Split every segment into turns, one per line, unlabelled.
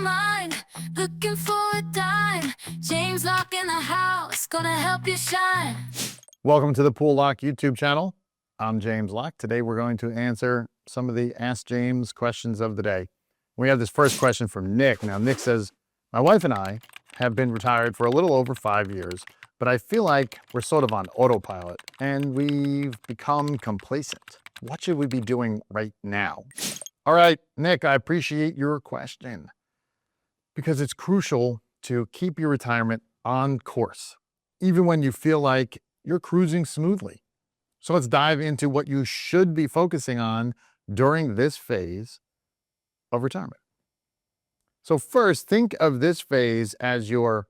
mind, looking for a dime. James Locke in the house, gonna help you shine.
Welcome to the Pool Lock YouTube channel. I'm James Locke. Today we're going to answer some of the Ask James questions of the day. We have this first question from Nick. Now, Nick says, my wife and I have been retired for a little over 5 years, but I feel like we're sort of on autopilot and we've become complacent. What should we be doing right now? All right, Nick, I appreciate your question because it's crucial to keep your retirement on course, even when you feel like you're cruising smoothly. So let's dive into what you should be focusing on during this phase of retirement. So first, think of this phase as your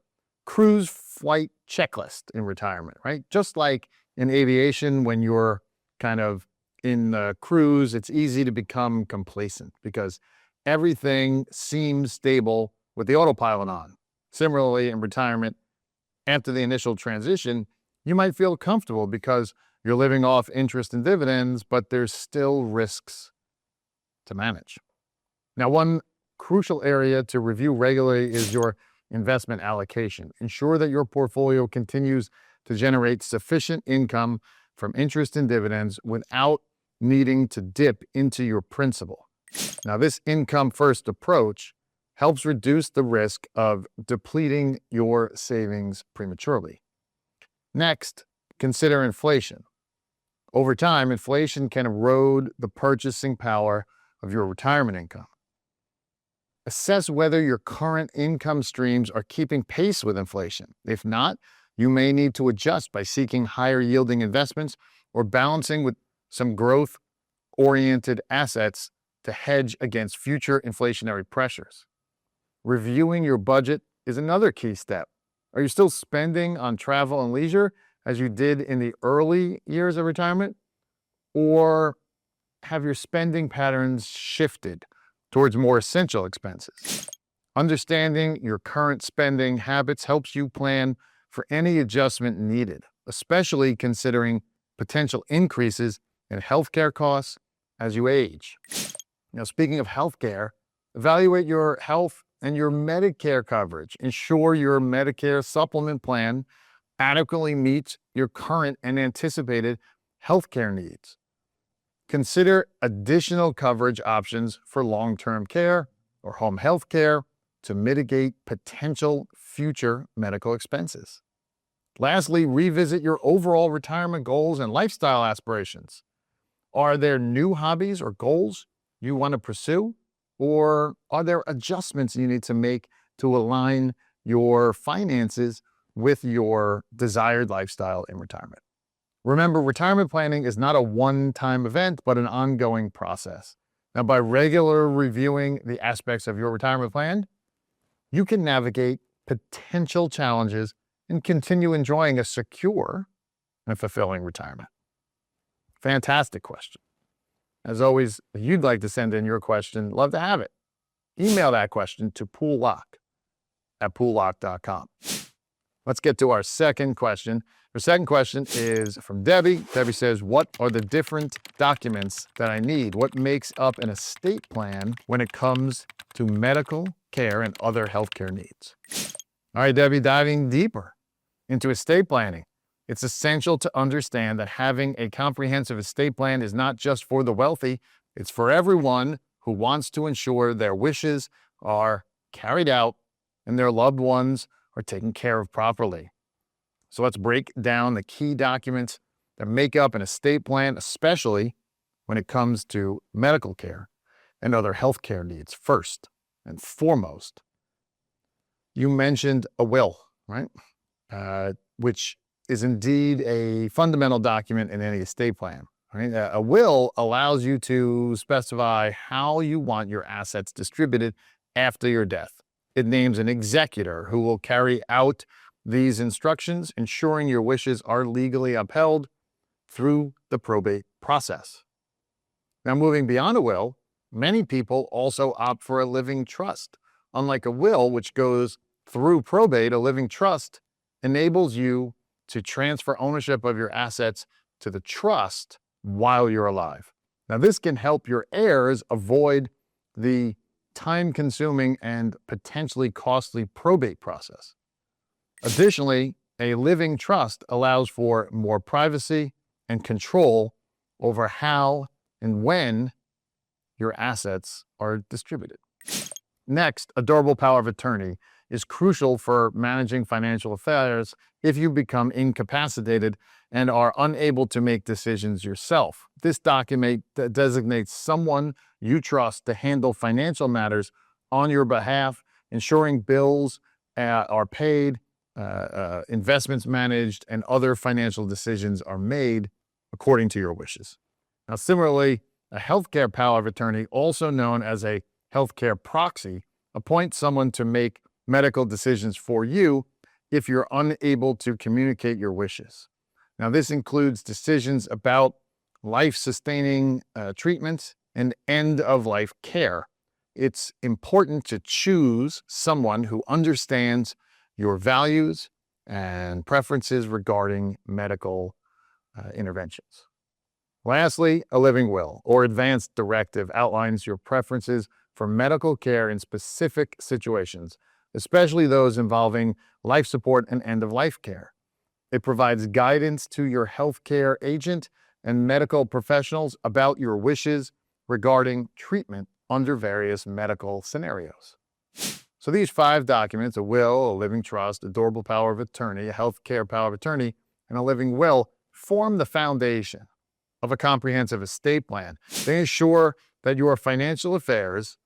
cruise flight checklist in retirement, right? Just like in aviation, when you're kind of in the cruise, it's easy to become complacent because everything seems stable with the autopilot on. Similarly, in retirement, after the initial transition, you might feel comfortable because you're living off interest and dividends, but there's still risks to manage. Now, one crucial area to review regularly is your investment allocation. Ensure that your portfolio continues to generate sufficient income from interest and dividends without needing to dip into your principal. Now, this income-first approach helps reduce the risk of depleting your savings prematurely. Next, consider inflation. Over time, inflation can erode the purchasing power of your retirement income. Assess whether your current income streams are keeping pace with inflation. If not, you may need to adjust by seeking higher yielding investments or balancing with some growth-oriented assets to hedge against future inflationary pressures. Reviewing your budget is another key step. Are you still spending on travel and leisure as you did in the early years of retirement? Or have your spending patterns shifted towards more essential expenses? Understanding your current spending habits helps you plan for any adjustment needed, especially considering potential increases in healthcare costs as you age. Now, speaking of healthcare, evaluate your health and your Medicare coverage. Ensure your Medicare supplement plan adequately meets your current and anticipated healthcare needs. Consider additional coverage options for long-term care or home health care to mitigate potential future medical expenses. Lastly, revisit your overall retirement goals and lifestyle aspirations. Are there new hobbies or goals you want to pursue? Or are there adjustments you need to make to align your finances with your desired lifestyle in retirement? Remember, retirement planning is not a one-time event, but an ongoing process. Now, by regularly reviewing the aspects of your retirement plan, you can navigate potential challenges and continue enjoying a secure and fulfilling retirement. Fantastic question. As always, if you'd like to send in your question, love to have it. Email that question to poollock@poollock.com. Let's get to our second question. Our second question is from Debbie. Debbie says, what are the different documents that I need? What makes up an estate plan when it comes to medical care and other healthcare needs? All right, Debbie, diving deeper into estate planning. It's essential to understand that having a comprehensive estate plan is not just for the wealthy, it's for everyone who wants to ensure their wishes are carried out and their loved ones are taken care of properly. So let's break down the key documents that make up an estate plan, especially when it comes to medical care and other healthcare needs. First and foremost, you mentioned a will, right? Which is indeed a fundamental document in any estate plan. Right? A will allows you to specify how you want your assets distributed after your death. It names an executor who will carry out these instructions, ensuring your wishes are legally upheld through the probate process. Now, moving beyond a will, many people also opt for a living trust. Unlike a will, which goes through probate, a living trust enables you to transfer ownership of your assets to the trust while you're alive. Now, this can help your heirs avoid the time-consuming and potentially costly probate process. Additionally, a living trust allows for more privacy and control over how and when your assets are distributed. Next, a durable power of attorney is crucial for managing financial affairs if you become incapacitated and are unable to make decisions yourself. This document designates someone you trust to handle financial matters on your behalf, ensuring bills are paid, investments managed, and other financial decisions are made according to your wishes. Now, similarly, a healthcare power of attorney, also known as a healthcare proxy, appoints someone to make medical decisions for you if you're unable to communicate your wishes. Now, this includes decisions about life-sustaining treatments and end-of-life care. It's important to choose someone who understands your values and preferences regarding medical interventions. Lastly, a living will or advanced directive outlines your preferences for medical care in specific situations, especially those involving life support and end-of-life care. It provides guidance to your healthcare agent and medical professionals about your wishes regarding treatment under various medical scenarios. So these 5 documents, a will, a living trust, a durable power of attorney, a healthcare power of attorney, and a living will, form the foundation of a comprehensive estate plan. They ensure that your financial affairs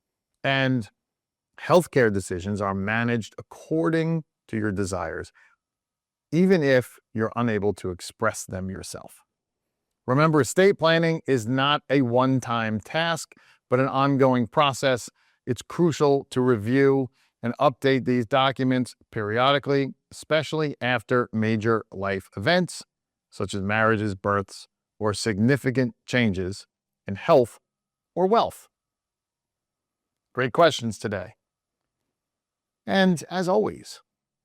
and healthcare decisions are managed according to your desires, even if you're unable to express them yourself. Remember, estate planning is not a one-time task, but an ongoing process. It's crucial to review and update these documents periodically, especially after major life events, such as marriages, births, or significant changes in health or wealth. Great questions today. And as always,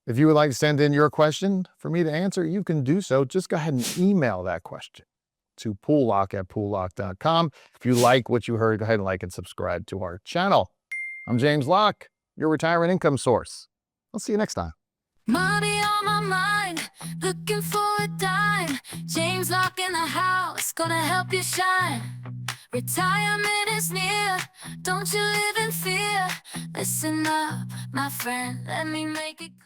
if you would like to send in your question for me to answer, you can do so. Just go ahead and email that question to poollock@poollock.com. If you like what you heard, go ahead and like and subscribe to our channel. I'm James Locke, your retirement income source. I'll see you next time.
Money on my mind, looking for a dime. James Locke in the house, gonna help you shine. Retirement is near, don't you live in fear. Listen up, my friend, let me make it clear.